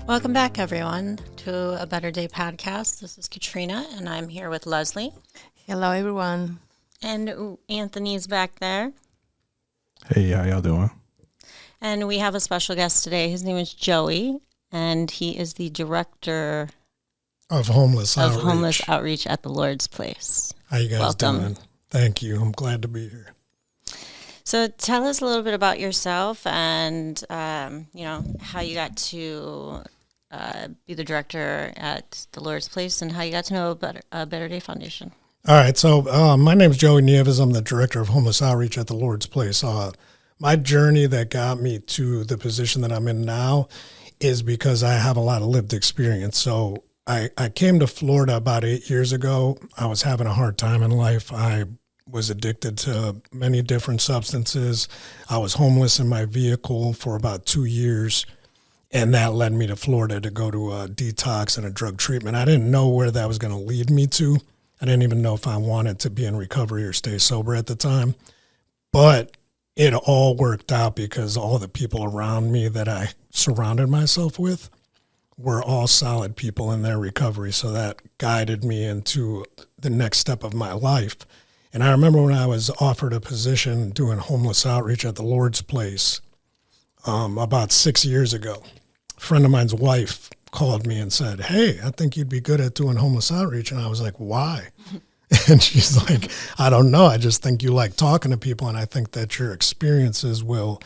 Welcome back, everyone, to a Better Day podcast. This is Katrina, and I'm here with Leslie. Hello, everyone. And Anthony's back there. Hey, how y'all doing? And we have a special guest today. His name is Joey, and he is the director of homeless outreach at the Lord's Place. How you guys Welcome. doing? Thank you. I'm glad to be here. So tell us a little bit about yourself and, how you got to be the director at the Lord's Place and how you got to know about Better Day Foundation. All right. So my name is Joey Nieves. I'm the director of homeless outreach at the Lord's Place. My journey that got me to the position that I'm in now is because I have a lot of lived experience. So I came to Florida about 8 years ago. I was having a hard time in life. I was addicted to many different substances. I was homeless in my vehicle for about 2 years, and that led me to Florida to go to a detox and a drug treatment. I didn't know where that was going to lead me to. I didn't even know if I wanted to be in recovery or stay sober at the time, but it all worked out because all the people around me that I surrounded myself with were all solid people in their recovery, so that guided me into the next step of my life. And I remember when I was offered a position doing homeless outreach at the Lord's Place about 6 years ago. A friend of mine's wife called me and said, "Hey, I think you'd be good at doing homeless outreach." And I was like, "Why?" And she's like, "I don't know. I just think you like talking to people, and I think that your experiences will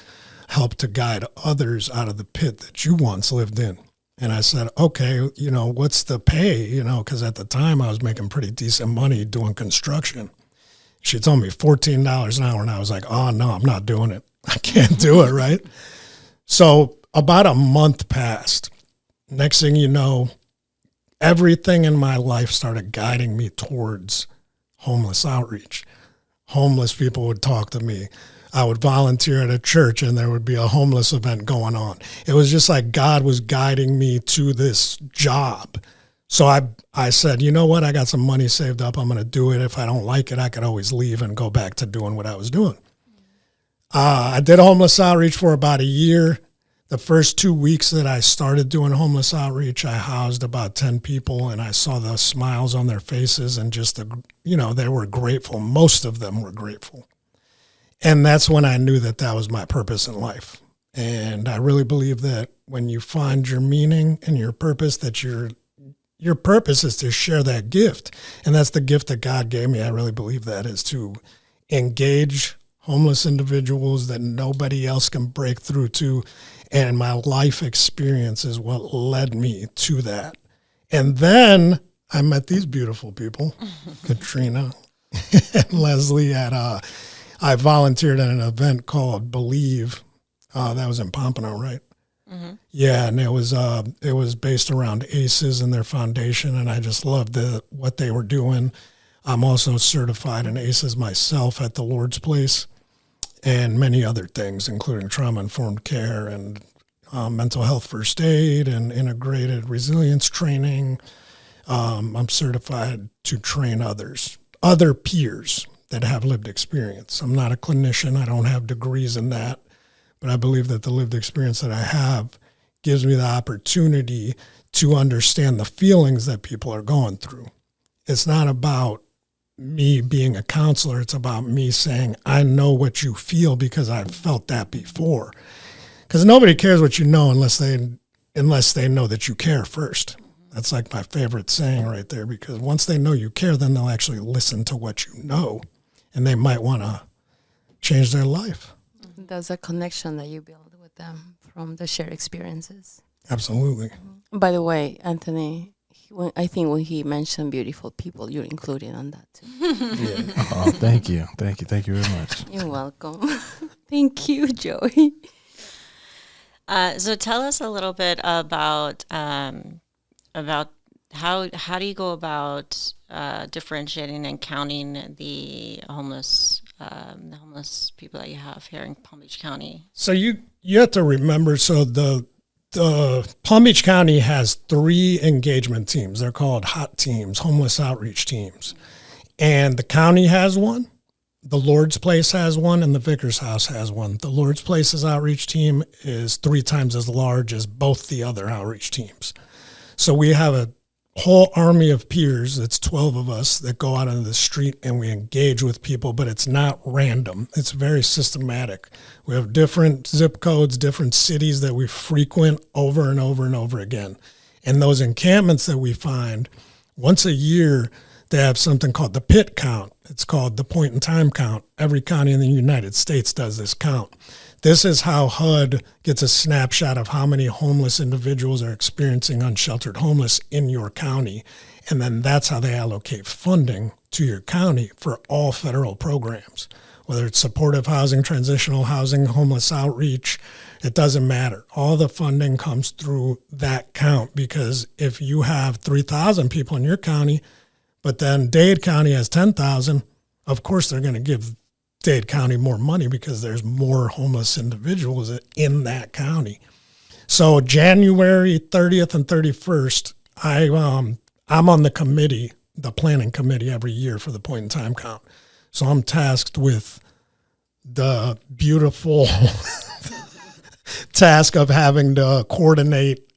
help to guide others out of the pit that you once lived in." And I said, "Okay, what's the pay?" Because at the time I was making pretty decent money doing construction. She told me $14 an hour, and I was like, "Oh, no, I'm not doing it. I can't do it," right? So about a month passed. Next thing you know, everything in my life started guiding me towards homeless outreach. Homeless people would talk to me. I would volunteer at a church, and there would be a homeless event going on. It was just like God was guiding me to this job. So I said, you know what? I got some money saved up. I'm going to do it. If I don't like it, I could always leave and go back to doing what I was doing. I did homeless outreach for about a year. The first 2 weeks that I started doing homeless outreach, I housed about 10 people, and I saw the smiles on their faces and just, they were grateful. Most of them were grateful. And that's when I knew that that was my purpose in life. And I really believe that when you find your meaning and your purpose, that your purpose is to share that gift. And that's the gift that God gave me. I really believe that is to engage homeless individuals that nobody else can break through to. And my life experience is what led me to that. And then I met these beautiful people, Katrina and Leslie I volunteered at an event called Believe. That was in Pompano, right? Mm-hmm. Yeah, and it was based around ACEs and their foundation, and I just loved what they were doing. I'm also certified in ACEs myself at the Lord's Place, and many other things, including trauma-informed care and mental health first aid and integrated resilience training. I'm certified to train other peers that have lived experience. I'm not a clinician. I don't have degrees in that. But I believe that the lived experience that I have gives me the opportunity to understand the feelings that people are going through. It's not about me being a counselor. It's about me saying, I know what you feel because I've felt that before. Because nobody cares what you know unless they know that you care first. That's like my favorite saying right there, because once they know you care, then they'll actually listen to what you know, and they might want to change their life. There's a connection that you build with them from the shared experiences. Absolutely. By the way, Anthony, I think when he mentioned beautiful people, you're included on that too. Yeah. Oh, thank you very much. You're welcome. Thank you, Joey. So tell us a little bit about how do you go about differentiating and counting the homeless people that you have here in Palm Beach County? So you have to remember, so the Palm Beach County has 3 engagement teams. They're called HOT teams, homeless outreach teams. And the county has one, the Lord's Place has one and the Vicar's House has one. The Lord's Place's outreach team is 3 times as large as both the other outreach teams. So we have a whole army of peers, it's 12 of us, that go out on the street and we engage with people, but it's not random. It's very systematic. We have different zip codes, different cities that we frequent over and over and over again. And those encampments that we find, once a year, they have something called the pit count. It's called the point in time count. Every county in the United States does this count. This is how HUD gets a snapshot of how many homeless individuals are experiencing unsheltered homeless in your county. And then that's how they allocate funding to your county for all federal programs, whether it's supportive housing, transitional housing, homeless outreach, it doesn't matter. All the funding comes through that count, because if you have 3,000 people in your county, but then Dade County has 10,000, of course they're going to give Dade County more money because there's more homeless individuals in that county. So January 30th and 31st, I'm on the committee, the planning committee every year for the point in time count. So I'm tasked with the beautiful task of having to coordinate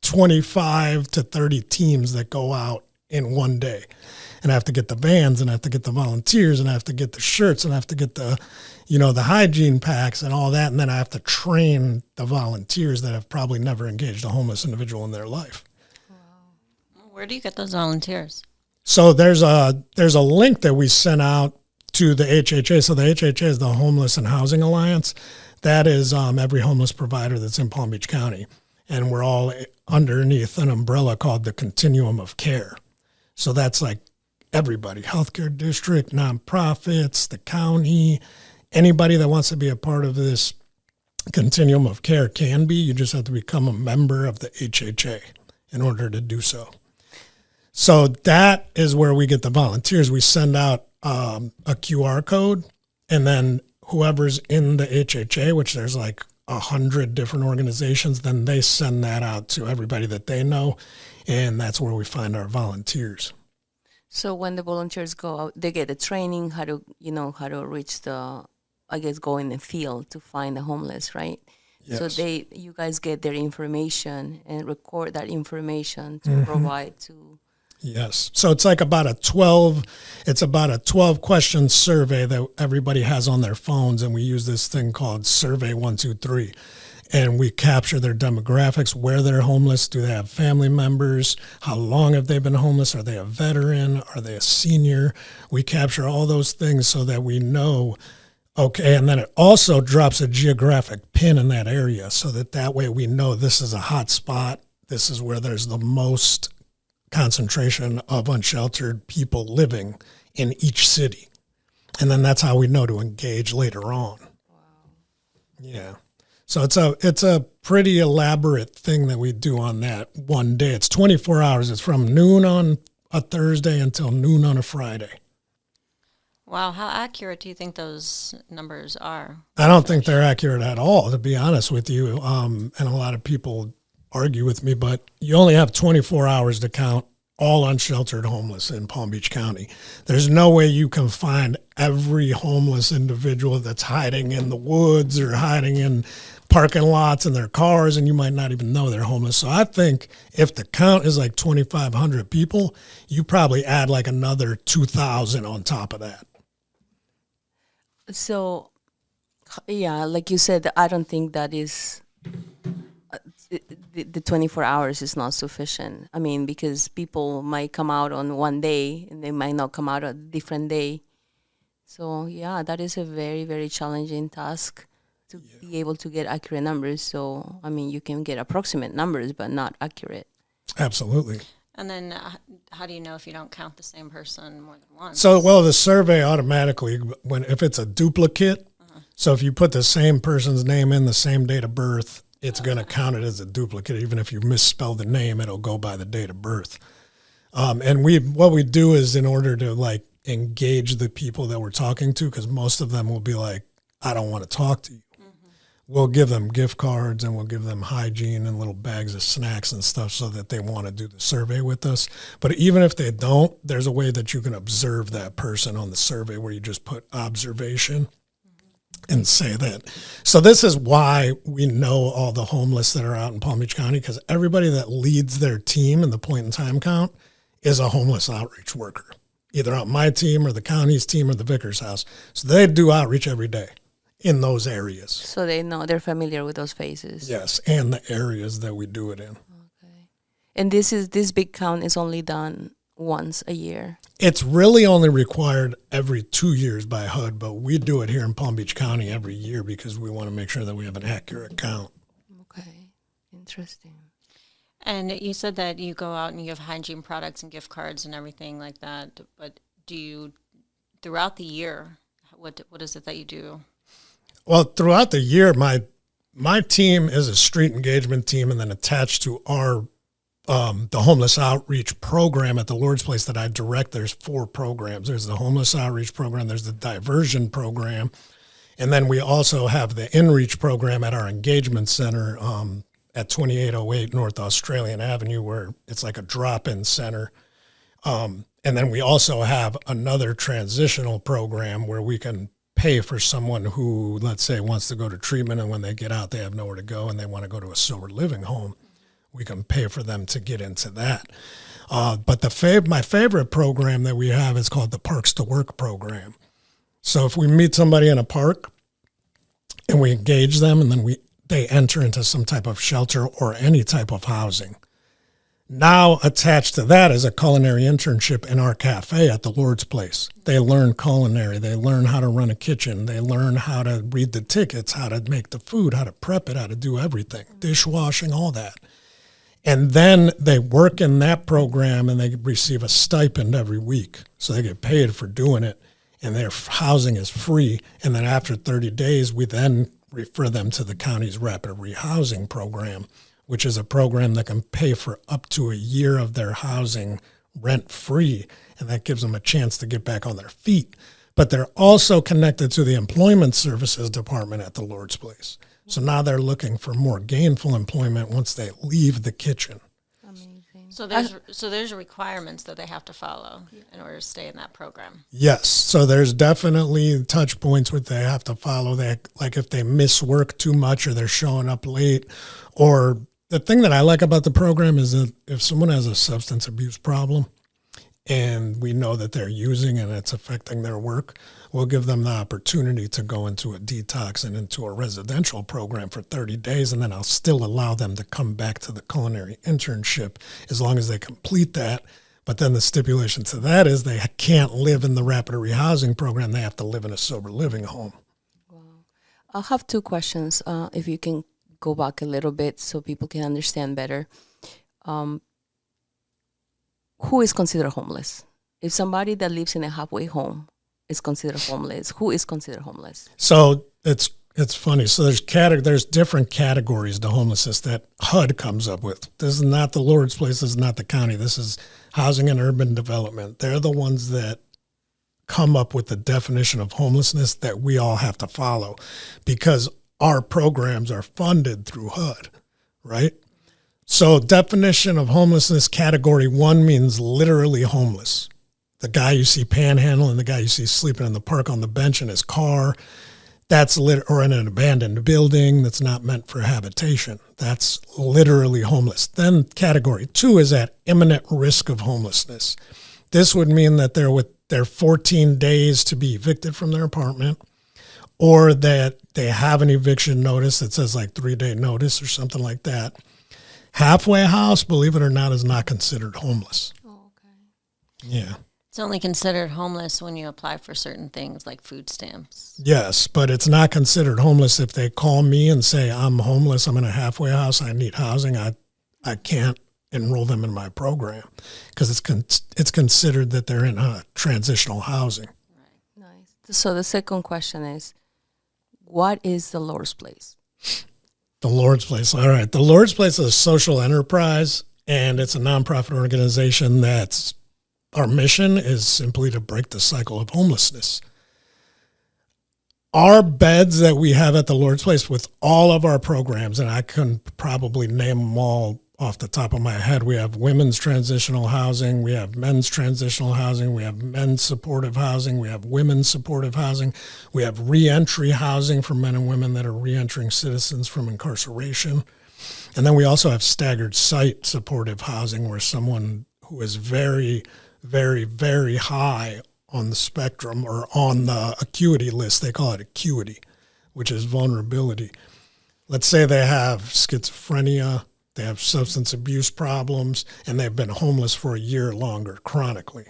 25 to 30 teams that go out in one day. And I have to get the vans, and I have to get the volunteers, and I have to get the shirts, and I have to get the, the hygiene packs and all that. And then I have to train the volunteers that have probably never engaged a homeless individual in their life. Where do you get those volunteers? So there's a link that we sent out to the HHA. So the HHA is the Homeless and Housing Alliance. That is every homeless provider that's in Palm Beach County. And we're all underneath an umbrella called the Continuum of Care. So that's like everybody, healthcare district, nonprofits, the county, anybody that wants to be a part of this continuum of care can be. You just have to become a member of the HHA in order to do so. So that is where we get the volunteers. We send out a QR code, and then whoever's in the HHA, which there's like 100 different organizations, then they send that out to everybody that they know, and that's where we find our volunteers. So when the volunteers go out, they get a training how to reach go in the field to find the homeless, right? Yes. So you guys get their information and record that information to provide to. Yes. So it's like about a 12 question survey that everybody has on their phones, and we use this thing called Survey 123. And we capture their demographics, where they're homeless, do they have family members, how long have they been homeless, are they a veteran, are they a senior? We capture all those things so that we know, okay, and then it also drops a geographic pin in that area so that way we know this is a hot spot, this is where there's the most concentration of unsheltered people living in each city. And then that's how we know to engage later on. Wow. Yeah. So it's a pretty elaborate thing that we do on that one day. It's 24 hours. It's from noon on a Thursday until noon on a Friday. Wow, how accurate do you think those numbers are? I don't think they're accurate at all, to be honest with you. And a lot of people argue with me, but you only have 24 hours to count all unsheltered homeless in Palm Beach County. There's no way you can find every homeless individual that's hiding in the woods or hiding in parking lots in their cars, and you might not even know they're homeless. So I think if the count is like 2,500 people, you probably add like another 2,000 on top of that. So, yeah, like you said, I don't think that is the 24 hours is not sufficient. I mean, because people might come out on one day and they might not come out a different day. So, yeah, that is a very, very challenging task to be able to get accurate numbers. So, I mean, you can get approximate numbers, but not accurate. Absolutely. And then how do you know if you don't count the same person more than once? So, the survey automatically, if it's a duplicate, so if you put the same person's name in, the same date of birth, it's going to count it as a duplicate. Even if you misspell the name, it'll go by the date of birth. And what we do is, in order to like engage the people that we're talking to, because most of them will be like, I don't want to talk to you. we'll give them gift cards and we'll give them hygiene and little bags of snacks and stuff so that they want to do the survey with us. But even if they don't, there's a way that you can observe that person on the survey where you just put observation and say that. So this is why we know all the homeless that are out in Palm Beach County, because everybody that leads their team in the point in time count is a homeless outreach worker, either on my team or the county's team or the vicar's house. So they do outreach every day in those areas. So they know, they're familiar with those faces. Yes, and the areas that we do it in. Okay. And this big count is only done once a year. It's really only required every 2 years by HUD, but we do it here in Palm Beach County every year because we want to make sure that we have an accurate count. Okay, interesting. And you said that you go out and you have hygiene products and gift cards and everything like that. But do you, throughout the year, what is it that you do? Well, throughout the year, my team is a street engagement team, and then attached to our the homeless outreach program at the Lord's Place that I direct, there's 4 programs. There's the homeless outreach program, there's the diversion program, and then we also have the in-reach program at our engagement center at 2808 North Australian Avenue, where it's like a drop-in center. And then we also have another transitional program where we can pay for someone who, let's say, wants to go to treatment, and when they get out, they have nowhere to go and they want to go to a sober living home. We can pay for them to get into that. But my favorite program that we have is called the Parks to Work program. So if we meet somebody in a park and we engage them, and then they enter into some type of shelter or any type of housing. Now attached to that is a culinary internship in our cafe at the Lord's Place. They learn culinary. They learn how to run a kitchen. They learn how to read the tickets, how to make the food, how to prep it, how to do everything, dishwashing, all that. And then they work in that program and they receive a stipend every week. So they get paid for doing it, and their housing is free. And then after 30 days, we then refer them to the county's rapid rehousing program, which is a program that can pay for up to a year of their housing rent-free, and that gives them a chance to get back on their feet. But they're also connected to the Employment Services Department at the Lord's Place. So now they're looking for more gainful employment once they leave the kitchen. Amazing. So there's requirements that they have to follow in order to stay in that program. Yes. So there's definitely touch points where they have to follow that, like if they miss work too much or they're showing up late. Or the thing that I like about the program is that if someone has a substance abuse problem and we know that they're using and it's affecting their work, we'll give them the opportunity to go into a detox and into a residential program for 30 days, and then I'll still allow them to come back to the culinary internship as long as they complete that. But then the stipulation to that is they can't live in the rapid rehousing program. They have to live in a sober living home. Wow. I'll have 2 questions, if you can go back a little bit so people can understand better. Who is considered homeless? If somebody that lives in a halfway home is considered homeless, who is considered homeless? So it's funny. So there's different categories to homelessness that HUD comes up with. This is not the Lord's Place. This is not the county. This is Housing and Urban Development. They're the ones that come up with the definition of homelessness that we all have to follow, because our programs are funded through HUD, right? So definition of homelessness, category 1 means literally homeless. The guy you see panhandling, the guy you see sleeping in the park on the bench in his car, or in an abandoned building that's not meant for habitation. That's literally homeless. Then category 2 is at imminent risk of homelessness. This would mean that they're 14 days to be evicted from their apartment, or that they have an eviction notice that says like 3-day notice or something like that. Halfway house, believe it or not, is not considered homeless. Oh, okay. Yeah. It's only considered homeless when you apply for certain things like food stamps. Yes, but it's not considered homeless if they call me and say, I'm homeless, I'm in a halfway house, I need housing. I can't enroll them in my program because it's considered that they're in transitional housing. Nice. So the second question is, what is the Lord's Place? The Lord's Place. All right. The Lord's Place is a social enterprise, and it's a nonprofit organization that's our mission is simply to break the cycle of homelessness. our beds that we have at the Lord's Place with all of our programs, and I couldn't probably name them all off the top of my head. We have women's transitional housing, we have men's transitional housing, we have men's supportive housing, we have women's supportive housing, we have reentry housing for men and women that are reentering citizens from incarceration. And then we also have staggered site supportive housing where someone who is very, very, very high on the spectrum or on the acuity list, they call it acuity, which is vulnerability. Let's say they have schizophrenia, they have substance abuse problems, and they've been homeless for a year or longer chronically.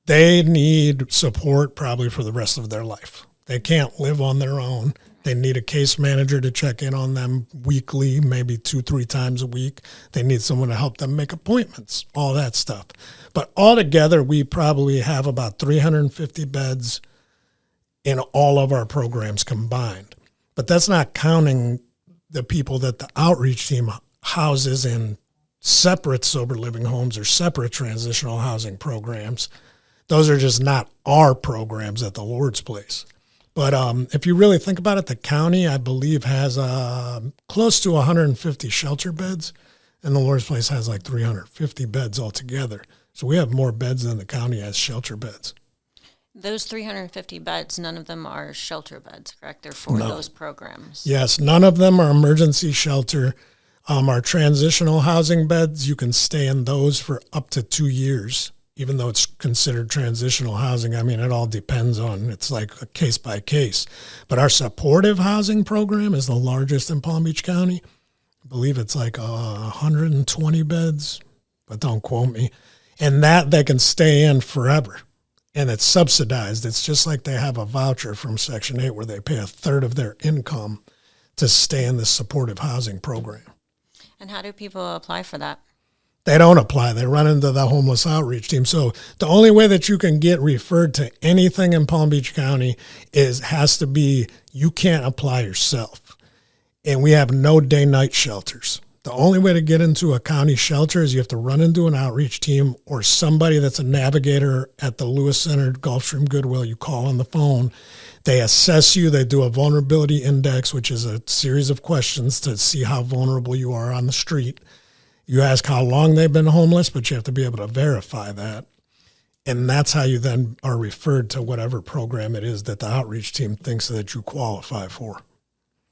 They need support probably for the rest of their life. They can't live on their own. They need a case manager to check in on them weekly, maybe 2-3 times a week. They need someone to help them make appointments, all that stuff. But altogether, we probably have about 350 beds in all of our programs combined. But that's not counting the people that the outreach team houses in separate sober living homes or separate transitional housing programs. Those are just not our programs at the Lord's Place. But if you really think about it, the county, I believe, has close to 150 shelter beds, and the Lord's Place has like 350 beds altogether. So we have more beds than the county has shelter beds. Those 350 beds, none of them are shelter beds, correct? They're for those programs. Yes, none of them are emergency shelter. Our transitional housing beds, you can stay in those for up to 2 years, even though it's considered transitional housing. I mean, it all depends on, it's like a case by case. But our supportive housing program is the largest in Palm Beach County. I believe it's like 120 beds, but don't quote me. And that they can stay in forever. And it's subsidized. It's just like they have a voucher from Section 8 where they pay a third of their income to stay in the supportive housing program. And how do people apply for that? They don't apply. They run into the homeless outreach team. So the only way that you can get referred to anything in Palm Beach County has to be you can't apply yourself. And we have no day-night shelters. The only way to get into a county shelter is you have to run into an outreach team or somebody that's a navigator at the Lewis Center, Gulfstream Goodwill. You call on the phone. They assess you. They do a vulnerability index, which is a series of questions to see how vulnerable you are on the street. You ask how long they've been homeless, but you have to be able to verify that. And that's how you then are referred to whatever program it is that the outreach team thinks that you qualify for.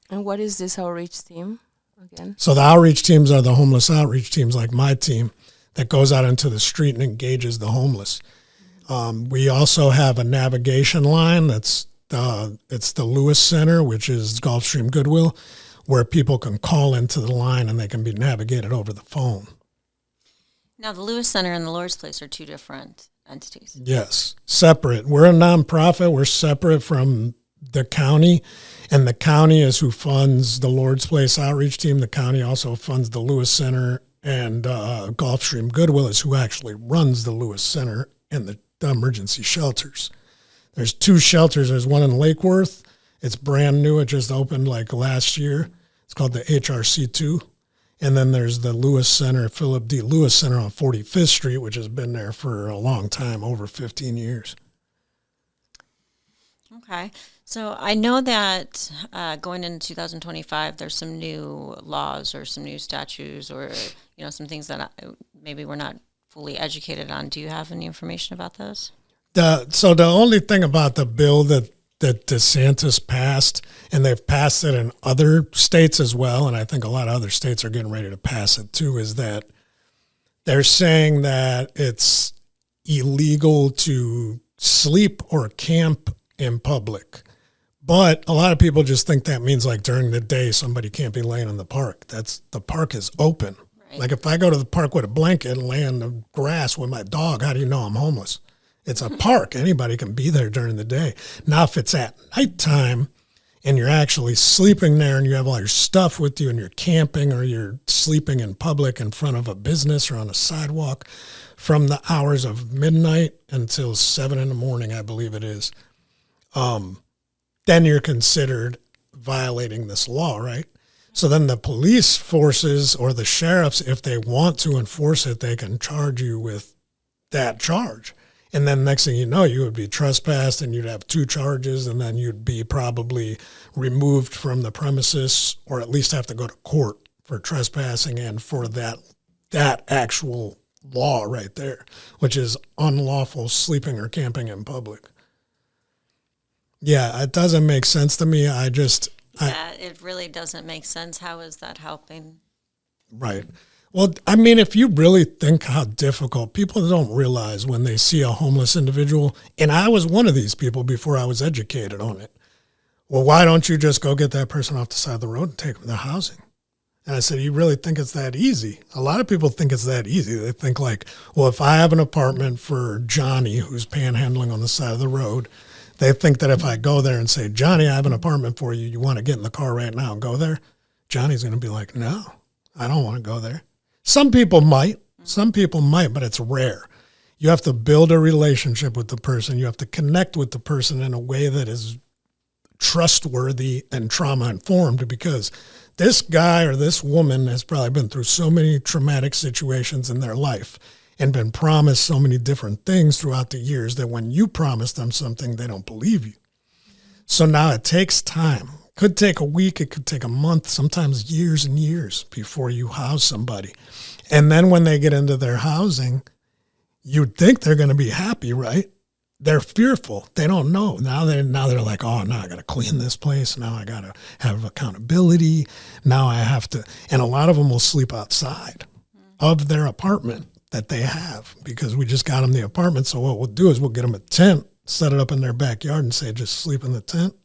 And what is this outreach team again? So the outreach teams are the homeless outreach teams like my team that goes out into the street and engages the homeless. We also have a navigation line it's the Lewis Center, which is Gulfstream Goodwill, where people can call into the line and they can be navigated over the phone. Now, the Lewis Center and the Lord's Place are two different entities. Yes, separate. We're a nonprofit. We're separate from the county, and the county is who funds the Lord's Place outreach team. The county also funds the Lewis Center, and Gulfstream Goodwill is who actually runs the Lewis Center and the emergency shelters. There's 2 shelters. There's one in Lake Worth. It's brand new. It just opened like last year. It's called the HRC2. And then there's the Lewis Center, Philip D. Lewis Center on 45th Street, which has been there for a long time, over 15 years. Okay. So I know that going into 2025, there's some new laws or some new statutes or, some things that maybe we're not fully educated on. Do you have any information about those? So the only thing about the bill that DeSantis passed, and they've passed it in other states as well, and I think a lot of other states are getting ready to pass it too, is that they're saying that it's illegal to sleep or camp in public. But a lot of people just think that means like during the day somebody can't be laying in the park. The park is open. Right. Like if I go to the park with a blanket and lay in the grass with my dog, how do you know I'm homeless? It's a park. Anybody can be there during the day. Now, if it's at nighttime and you're actually sleeping there and you have all your stuff with you and you're camping or you're sleeping in public in front of a business or on a sidewalk from the hours of midnight until 7 in the morning, I believe it is, then you're considered violating this law, right? So then the police forces or the sheriffs, if they want to enforce it, they can charge you with that charge. And then next thing you know, you would be trespassed and you'd have 2 charges, and then you'd be probably removed from the premises, or at least have to go to court for trespassing and for that actual law right there, which is unlawful sleeping or camping in public. Yeah, it doesn't make sense to me. Yeah, it really doesn't make sense. How is that helping? Right. Well, I mean, if you really think how difficult, people don't realize when they see a homeless individual, and I was one of these people before I was educated on it. Well, why don't you just go get that person off the side of the road and take them to housing? And I said, you really think it's that easy? A lot of people think it's that easy. They think like, well, if I have an apartment for Johnny who's panhandling on the side of the road, they think that if I go there and say, Johnny, I have an apartment for you. You want to get in the car right now and go there? Johnny's going to be like, no, I don't want to go there. Some people might, but it's rare. You have to build a relationship with the person. You have to connect with the person in a way that is trustworthy and trauma informed, because this guy or this woman has probably been through so many traumatic situations in their life and been promised so many different things throughout the years that when you promise them something, they don't believe you. So now it takes time. Could take a week, it could take a month, sometimes years and years before you house somebody. And then when they get into their housing, you'd think they're going to be happy, right? They're fearful. They don't know. Now they're like, oh, now I got to clean this place. Now I got to have accountability. Now I have to, and a lot of them will sleep outside of their apartment that they have, because we just got them the apartment. So what we'll do is we'll get them a tent, set it up in their backyard and say, just sleep in the tent.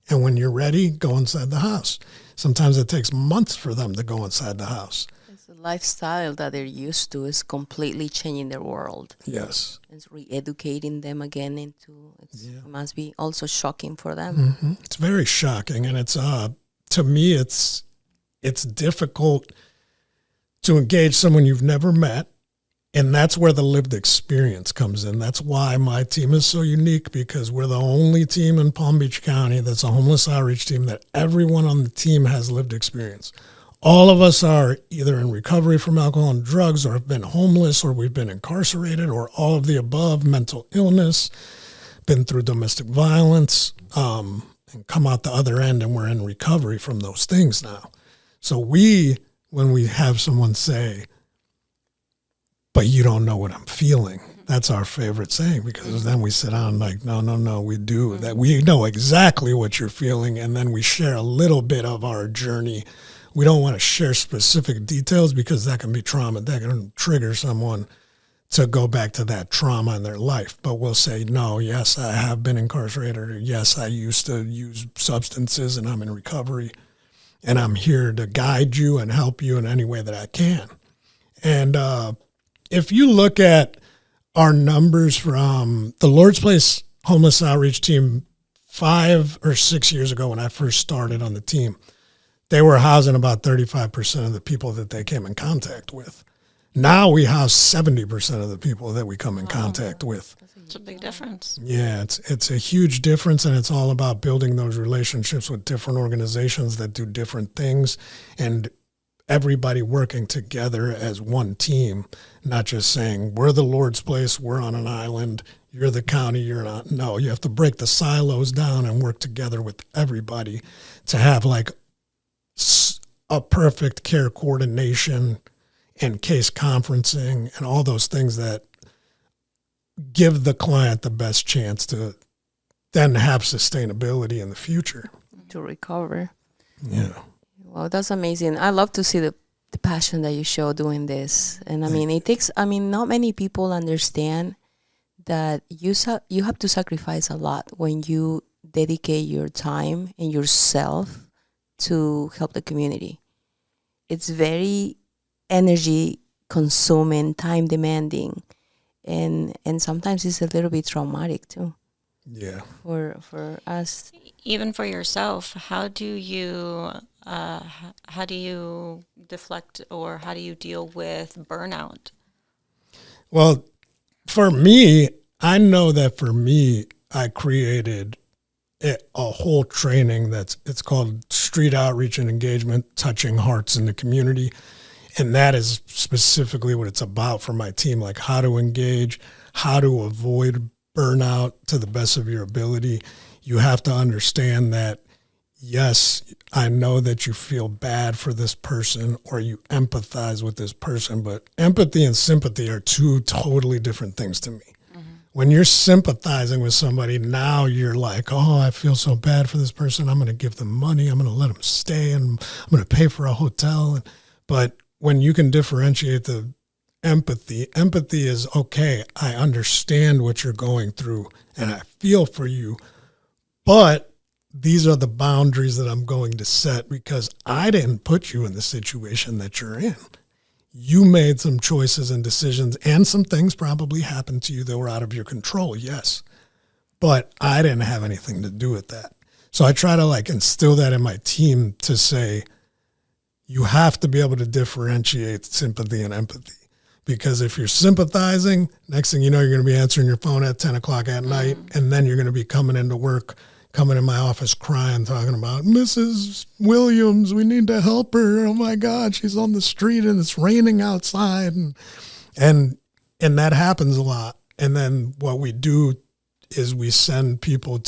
And when you're ready, go inside the house. Sometimes it takes months for them to go inside the house. It's a lifestyle that they're used to is completely changing their world. Yes. It's re-educating them again into, it must be also shocking for them. Mm-hmm. It's very shocking. And it's, to me, it's difficult to engage someone you've never met. And that's where the lived experience comes in. That's why my team is so unique, because we're the only team in Palm Beach County that's a homeless outreach team that everyone on the team has lived experience. All of us are either in recovery from alcohol and drugs, or have been homeless, or we've been incarcerated, or all of the above, mental illness, been through domestic violence, and come out the other end, and we're in recovery from those things now. So when we have someone say, but you don't know what I'm feeling, that's our favorite saying, because then we sit down like, no, we do that. We know exactly what you're feeling. And then we share a little bit of our journey. We don't want to share specific details, because that can be trauma. That can trigger someone to go back to that trauma in their life. But we'll say, no, yes, I have been incarcerated, or yes, I used to use substances and I'm in recovery, and I'm here to guide you and help you in any way that I can. And, if you look at our numbers from the Lord's Place Homeless Outreach Team 5 or 6 years ago, when I first started on the team, they were housing about 35% of the people that they came in contact with. Now we house 70% of the people that we come in contact with. It's a big difference. Yeah, it's a huge difference, and it's all about building those relationships with different organizations that do different things, and everybody working together as one team, not just saying, we're the Lord's Place, we're on an island, you're the county, you're not. No, you have to break the silos down and work together with everybody to have like a perfect care coordination and case conferencing and all those things that give the client the best chance to then have sustainability in the future. To recover. Yeah. Well, that's amazing. I love to see the passion that you show doing this. And I mean, not many people understand that you have to sacrifice a lot when you dedicate your time and yourself to help the community. It's very energy consuming, time demanding, and sometimes it's a little bit traumatic too. Yeah. For us. Even for yourself, how do you deflect, or how do you deal with burnout? Well, for me, I know that for me, I created a whole training it's called Street Outreach and Engagement, Touching Hearts in the Community. And that is specifically what it's about for my team, like how to engage, how to avoid burnout to the best of your ability, you have to understand that, yes, I know that you feel bad for this person or you empathize with this person, but empathy and sympathy are two totally different things to me. When you're sympathizing with somebody, now you're like, oh, I feel so bad for this person. I'm going to give them money. I'm going to let them stay, and I'm going to pay for a hotel. But when you can differentiate the empathy is, okay, I understand what you're going through and I feel for you, but these are the boundaries that I'm going to set because I didn't put you in the situation that you're in. You made some choices and decisions, and some things probably happened to you that were out of your control, yes. But I didn't have anything to do with that. So I try to like instill that in my team to say, you have to be able to differentiate sympathy and empathy. Because if you're sympathizing, next thing you know, you're going to be answering your phone at 10 o'clock at night, and then you're going to be coming into work, coming in my office crying, talking about Mrs. Williams, we need to help her. Oh my God, she's on the street and it's raining outside. And that happens a lot. And then what we do is we send people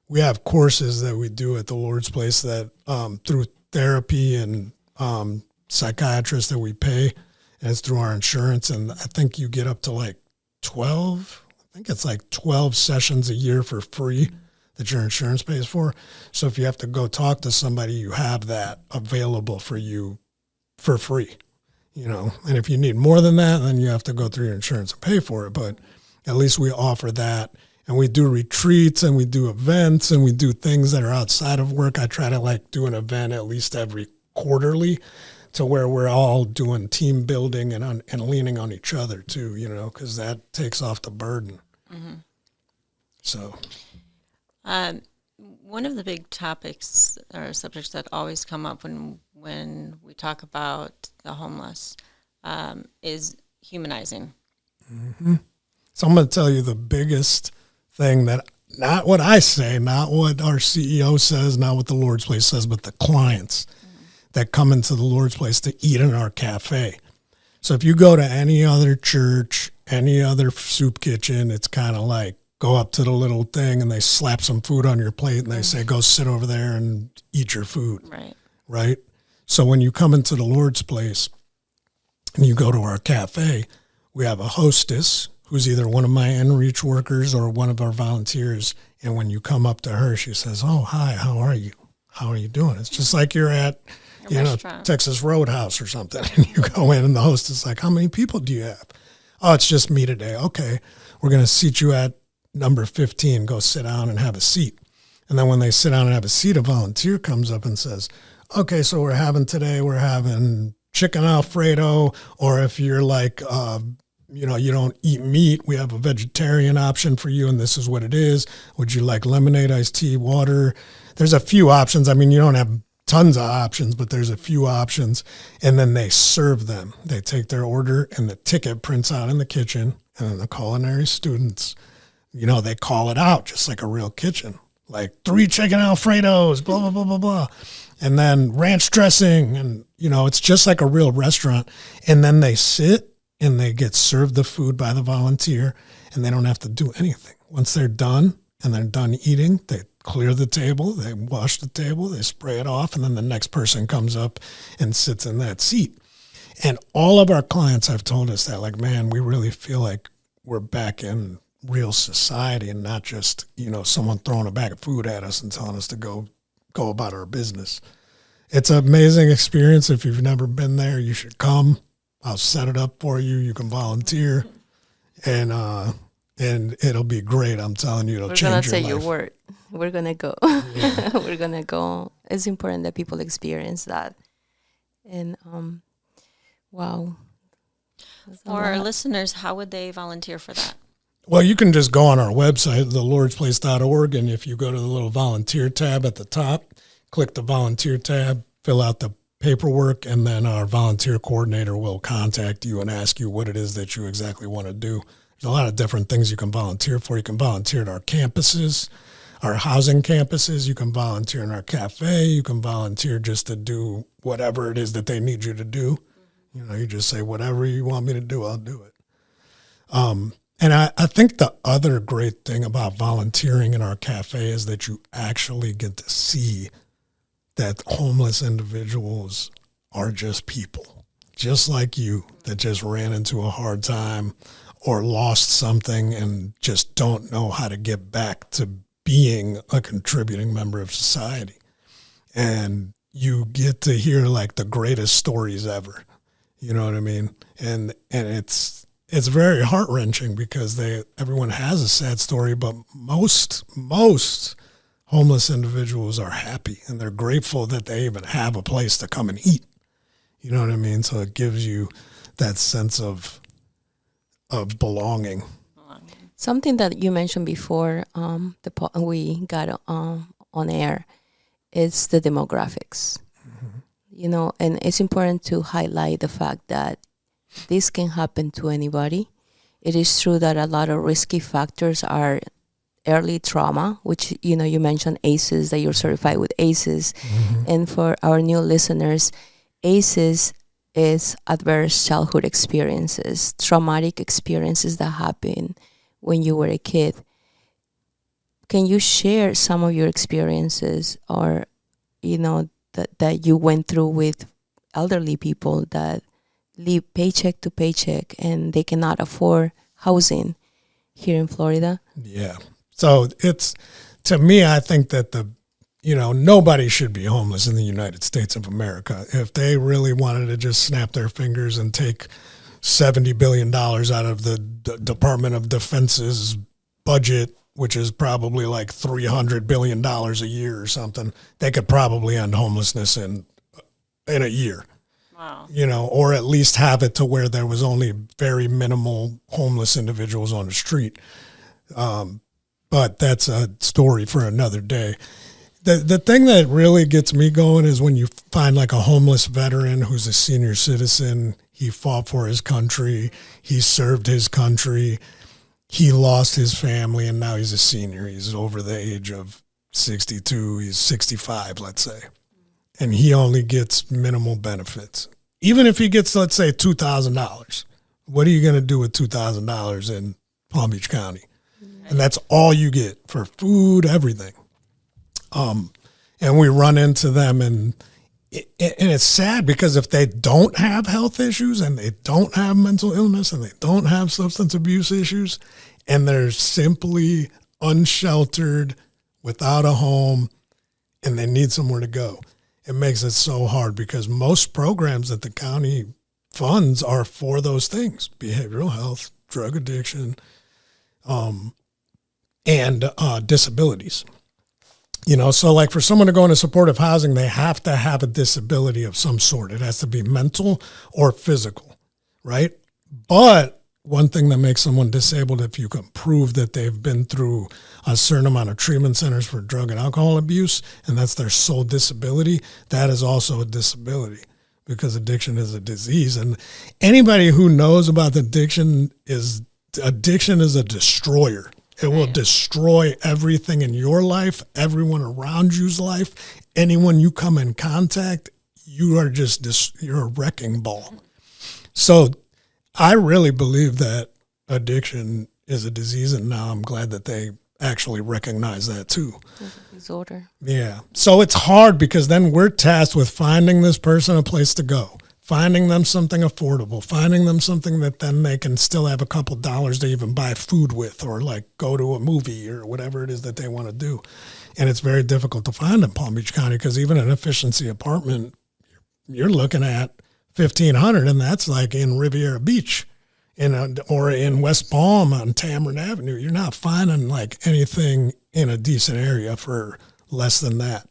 we have courses that we do at the Lord's Place that through therapy and psychiatrists that we pay, and it's through our insurance. And I think you get up to like 12 sessions a year for free that your insurance pays for. So if you have to go talk to somebody, you have that available for you for free, and if you need more than that, then you have to go through your insurance and pay for it. But at least we offer that, and we do retreats and we do events and we do things that are outside of work. I try to like do an event at least every quarterly to where we're all doing team building and leaning on each other too, because that takes off the burden. Mm-hmm. So. One of the big topics or subjects that always come up when we talk about the homeless is humanizing. Mm-hmm. So I'm going to tell you the biggest thing that, not what I say, not what our CEO says, not what the Lord's Place says, but the clients that come into the Lord's Place to eat in our cafe. So if you go to any other church, any other soup kitchen, it's kind of like, go up to the little thing and they slap some food on your plate and they say, go sit over there and eat your food. Right? So when you come into the Lord's Place and you go to our cafe, we have a hostess who's either one of my NReach workers or one of our volunteers. And when you come up to her, she says, oh, hi, how are you? How are you doing? It's just like you're at, Texas Roadhouse or something. And you go in and the host is like, how many people do you have? Oh, it's just me today. Okay, we're going to seat you at number 15, go sit down and have a seat. And then when they sit down and have a seat, a volunteer comes up and says, okay, so we're having chicken Alfredo, or if you're like, you don't eat meat, we have a vegetarian option for you, and this is what it is. Would you like lemonade, iced tea, water? There's a few options. I mean, you don't have tons of options, but there's a few options. And then they serve them. They take their order and the ticket prints out in the kitchen, and then the culinary students, they call it out just like a real kitchen, like 3 chicken Alfredos, blah, blah, blah, blah, blah. And then ranch dressing. And, it's just like a real restaurant. And then they sit and they get served the food by the volunteer, and they don't have to do anything. Once they're done and they're done eating, they clear the table, they wash the table, they spray it off, and then the next person comes up and sits in that seat. And all of our clients have told us that, like, man, we really feel like we're back in real society and not just, someone throwing a bag of food at us and telling us to go about our business. It's an amazing experience. If you've never been there, you should come. I'll set it up for you. You can volunteer, and it'll be great. I'm telling you, it'll change your life. We're gonna say your word. We're gonna go. Yeah. We're gonna go. It's important that people experience that. And wow. For our listeners, how would they volunteer for that? Well, you can just go on our website, thelordsplace.org, and if you go to the little volunteer tab at the top, click the volunteer tab, fill out the paperwork, and then our volunteer coordinator will contact you and ask you what it is that you exactly want to do. There's a lot of different things you can volunteer for. You can volunteer at our campuses, our housing campuses. You can volunteer in our cafe. You can volunteer just to do whatever it is that they need you to do. You just say, whatever you want me to do, I'll do it. And I think the other great thing about volunteering in our cafe is that you actually get to see that homeless individuals are just people, just like you, that just ran into a hard time or lost something and just don't know how to get back to being a contributing member of society. And you get to hear like the greatest stories ever. You know what I mean? And it's very heart-wrenching because everyone has a sad story, but most homeless individuals are happy and they're grateful that they even have a place to come and eat. You know what I mean? So it gives you that sense of belonging. Something that you mentioned before we got on air is the demographics. You know, and it's important to highlight the fact that this can happen to anybody. It is true that a lot of risky factors are early trauma, which, you know, you mentioned ACEs, that you're certified with ACEs. And for our new listeners, ACEs is adverse childhood experiences, traumatic experiences that happen when you were a kid. Can you share some of your experiences, or, you know, that you went through with elderly people that live paycheck to paycheck and they cannot afford housing here in Florida? Yeah. So it's, to me, I think that nobody should be homeless in the United States of America. If they really wanted to just snap their fingers and take $70 billion out of the Department of Defense's budget, which is probably like $300 billion a year or something, they could probably end homelessness in a year. Wow. You know, or at least have it to where there was only very minimal homeless individuals on the street. But that's a story for another day. The thing that really gets me going is when you find like a homeless veteran who's a senior citizen. He fought for his country. He served his country. He lost his family, and now he's a senior. He's over the age of 62. He's 65, let's say. And he only gets minimal benefits. Even if he gets, let's say, $2,000, what are you going to do with $2,000 in Palm Beach County? And that's all you get for food, everything. And we run into them, and it's sad because if they don't have health issues and they don't have mental illness and they don't have substance abuse issues and they're simply unsheltered, without a home, and they need somewhere to go, it makes it so hard because most programs that the county funds are for those things: behavioral health, drug addiction, and disabilities. You know, so like for someone to go into supportive housing, they have to have a disability of some sort. It has to be mental or physical, right? But one thing that makes someone disabled, if you can prove that they've been through a certain amount of treatment centers for drug and alcohol abuse, and that's their sole disability, that is also a disability, because addiction is a disease. And anybody who knows about addiction is a destroyer. It will destroy everything in your life, everyone around you's life, anyone you come in contact. You are you're a wrecking ball. So I really believe that addiction is a disease, and now I'm glad that they actually recognize that too. Disorder. Yeah. So it's hard because then we're tasked with finding this person a place to go, finding them something affordable, finding them something that then they can still have a couple dollars to even buy food with, or like go to a movie or whatever it is that they want to do. And it's very difficult to find in Palm Beach County because even an efficiency apartment, you're looking at $1,500, and that's like in Riviera Beach or in West Palm on Tamarind Avenue. You're not finding like anything in a decent area for less than that.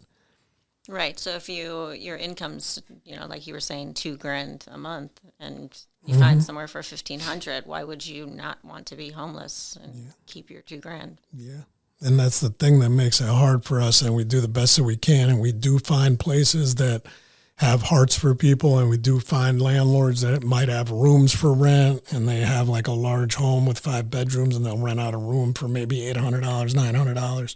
Right. So if your income's, like you were saying, $2,000 a month, and you find somewhere for $1,500, why would you not want to be homeless and keep your $2,000? Yeah. And that's the thing that makes it hard for us. And we do the best that we can. And we do find places that have hearts for people. And we do find landlords that might have rooms for rent, and they have like a large home with 5 bedrooms, and they'll rent out a room for maybe $800, $900.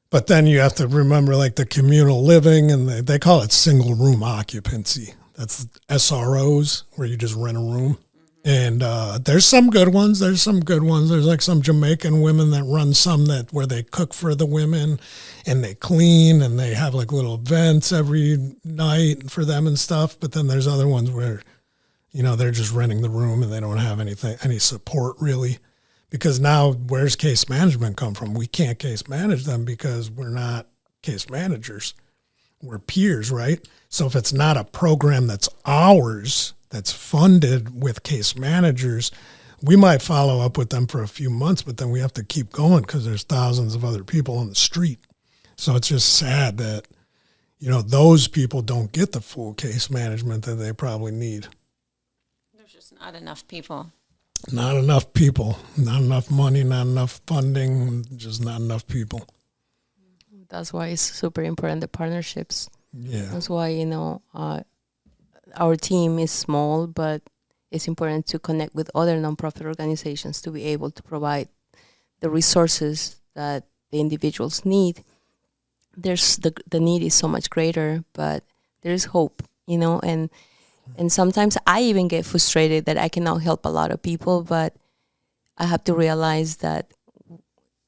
But then you have to remember like the communal living, and they call it single room occupancy. That's SROs, where you just rent a room. And there's some good ones. There's some good ones. There's like some Jamaican women that run some that where they cook for the women and they clean and they have like little events every night for them and stuff. But then there's other ones where, they're just renting the room and they don't have any support really. Because now where's case management come from? We can't case manage them because we're not case managers. We're peers, right? So if it's not a program that's ours, that's funded with case managers, we might follow up with them for a few months, but then we have to keep going because there's thousands of other people on the street. So it's just sad that, those people don't get the full case management that they probably need. There's just not enough people. Not enough people, not enough money, not enough funding, just not enough people. That's why it's super important, the partnerships. Yeah. That's why, our team is small, but it's important to connect with other nonprofit organizations to be able to provide the resources that the individuals need. There's the need is so much greater, but there is hope, and sometimes I even get frustrated that I cannot help a lot of people, but I have to realize that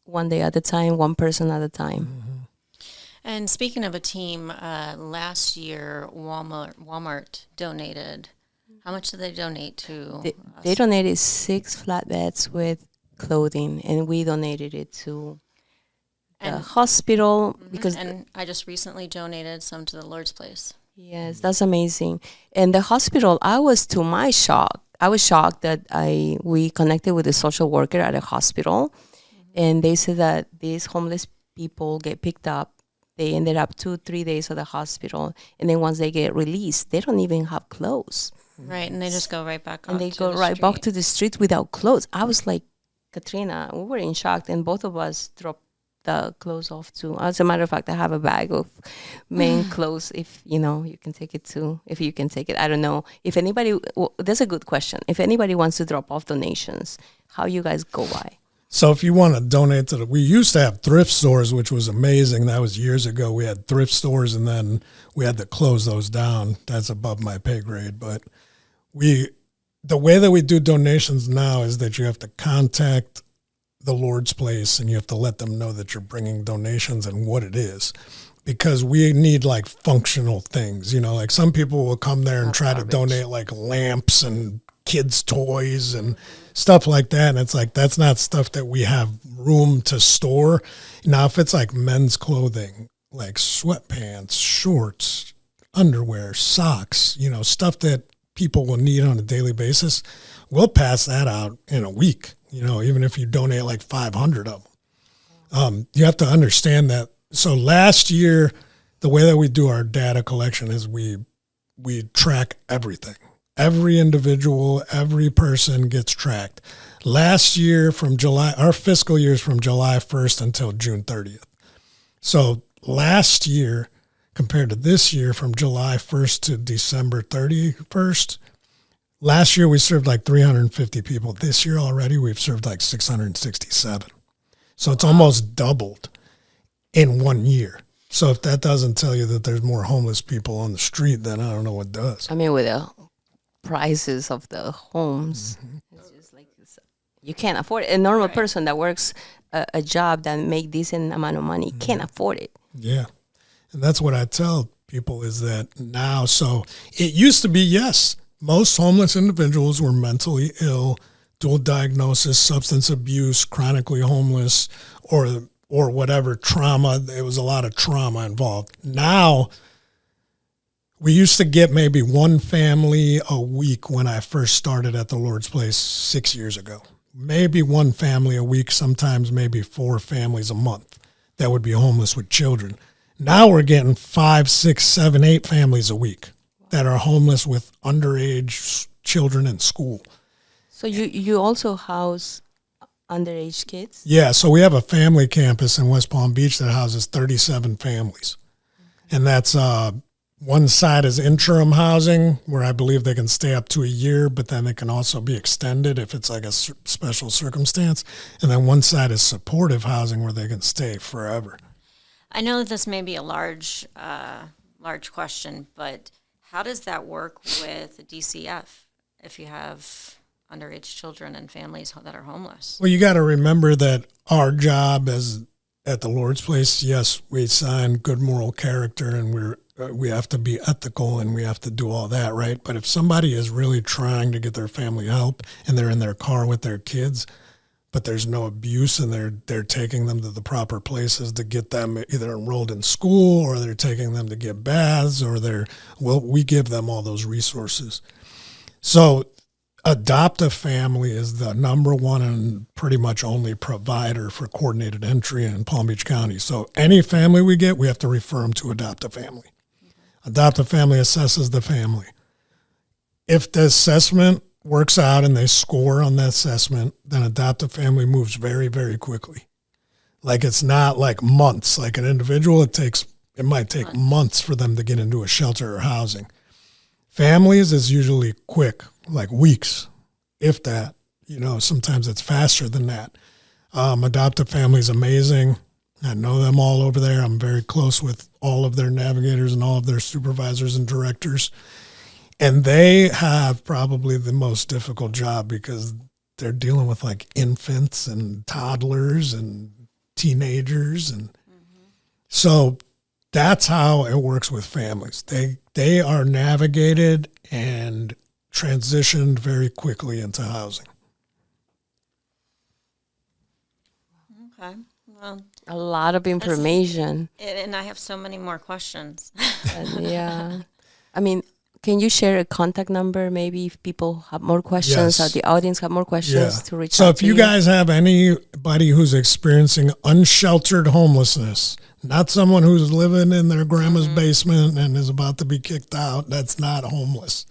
one day at a time, one person at a time. Mm-hmm. And speaking of a team, last year Walmart donated. How much did they donate to? They donated 6 flatbeds with clothing, and we donated it to the hospital because. And I just recently donated some to the Lord's Place. Yes, that's amazing. And the hospital, I was shocked that we connected with a social worker at a hospital, and they said that these homeless people get picked up. They ended up 2-3 days at the hospital, and then once they get released, they don't even have clothes. Right, and they just go right back. And they go right back to the street without clothes. I was like, Katrina, we were in shock, and both of us dropped the clothes off too. As a matter of fact, I have a bag of main clothes. If you can take it too. If you can take it, I don't know. If anybody, that's a good question. If anybody wants to drop off donations, how you guys go by? So if you want to donate to we used to have thrift stores, which was amazing. That was years ago. We had thrift stores and then we had to close those down. That's above my pay grade. But the way that we do donations now is that you have to contact the Lord's Place and you have to let them know that you're bringing donations and what it is. Because we need like functional things, like some people will come there and try to donate like lamps and kids' toys and stuff like that. And it's like, that's not stuff that we have room to store. Now, if it's like men's clothing, like sweatpants, shorts, underwear, socks, stuff that people will need on a daily basis, we'll pass that out in a week, even if you donate like 500 of them. You have to understand that. So last year, the way that we do our data collection is we track everything. Every individual, every person gets tracked. Last year from July, our fiscal year is from July 1st until June 30th. So last year compared to this year from July 1st to December 31st, last year we served like 350 people. This year already we've served like 667. So it's almost doubled in 1 year. So if that doesn't tell you that there's more homeless people on the street, then I don't know what does. I mean, with the prices of the homes, it's just like you can't afford it. A normal person that works a job that make decent amount of money can't afford it. Yeah. And that's what I tell people is that now, so it used to be, yes, most homeless individuals were mentally ill, dual diagnosis, substance abuse, chronically homeless, or whatever trauma. There was a lot of trauma involved. Now, we used to get maybe one family a week when I first started at the Lord's Place 6 years ago. Maybe one family a week, sometimes maybe 4 families a month that would be homeless with children. Now we're getting 5, 6, 7, 8 families a week that are homeless with underage children in school. So you also house underage kids? Yeah, so we have a family campus in West Palm Beach that houses 37 families. And that's one side is interim housing, where I believe they can stay up to a year, but then they can also be extended if it's like a special circumstance. And then one side is supportive housing, where they can stay forever. I know this may be a large question, but how does that work with DCF if you have underage children and families that are homeless. Well, you got to remember that our job as at the Lord's Place, yes, we sign good moral character, and we have to be ethical, and we have to do all that, right? But if somebody is really trying to get their family help and they're in their car with their kids, but there's no abuse, and they're taking them to the proper places to get them either enrolled in school, or they're taking them to get baths, or we give them all those resources. So Adopt a Family is the number one and pretty much only provider for coordinated entry in Palm Beach County. So any family we get, we have to refer them to Adopt a Family. Adopt a Family assesses the family. If the assessment works out and they score on that assessment, then Adopt a Family moves very, very quickly. Like, it's not like months. Like an individual, it might take months for them to get into a shelter or housing. Families is usually quick, like weeks, if that. Sometimes it's faster than that. Adopt a Family is amazing. I know them all over there. I'm very close with all of their navigators and all of their supervisors and directors. And they have probably the most difficult job because they're dealing with like infants and toddlers and teenagers. And so that's how it works with families. They are navigated and transitioned very quickly into housing. Okay. Well, A lot of information. and I have so many more questions. Yeah. I mean, can you share a contact number maybe if people have more questions, Yes. or the audience have more questions to reach So out if to you guys have anybody who's experiencing unsheltered homelessness, not someone who's living in their grandma's basement and is about to be kicked out, that's not homeless.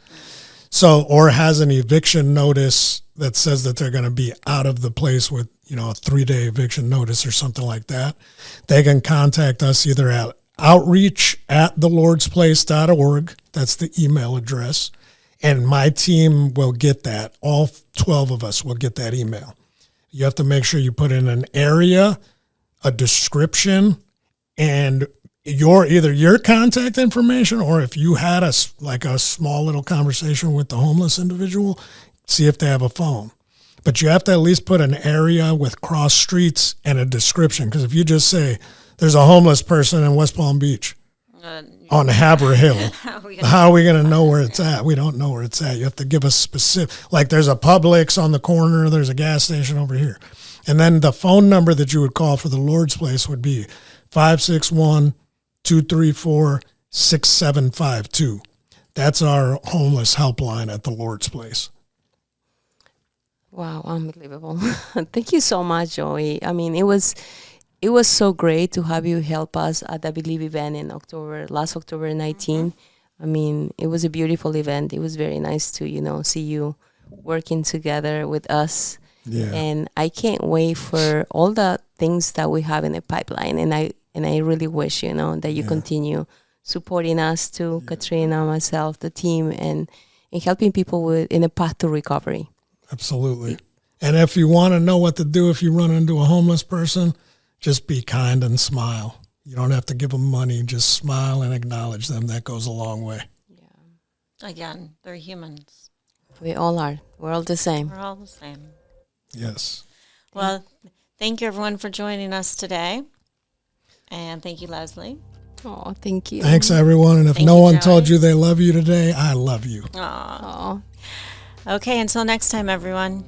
So, or has an eviction notice that says that they're going to be out of the place with, a 3-day eviction notice or something like that, they can contact us either at outreach@thelordsplace.org. That's the email address. And my team will get that. All 12 of us will get that email. You have to make sure you put in an area, a description, and either your contact information, or if you had a small little conversation with the homeless individual, see if they have a phone. But you have to at least put an area with cross streets and a description. Because if you just say, there's a homeless person in West Palm Beach on Haver Hill, how are we going to know where it's at? We don't know where it's at. You have to give us specific, like there's a Publix on the corner, there's a gas station over here. And then the phone number that you would call for the Lord's Place would be 561-234-6752. That's our homeless helpline at the Lord's Place. Wow, unbelievable. Thank you so much, Joey. I mean, it was so great to have you help us at the Believe event in last October 19. I mean, it was a beautiful event. It was very nice to, see you working together with us. Yeah. And I can't wait for all the things that we have in the pipeline. And I really wish, that you continue supporting us too, Katrina, myself, the team, and helping people in a path to recovery. Absolutely. And if you want to know what to do if you run into a homeless person, just be kind and smile. You don't have to give them money. Just smile and acknowledge them. That goes a long way. Again, they're humans. We all are. We're all the same. We're all the same. Yes. Well, thank you everyone for joining us today. And thank you, Leslie. Oh, thank you. Thanks, everyone. And if Thank no you, one Joey. told you they love you today, I love you. Aw. Oh. Okay, until next time, everyone.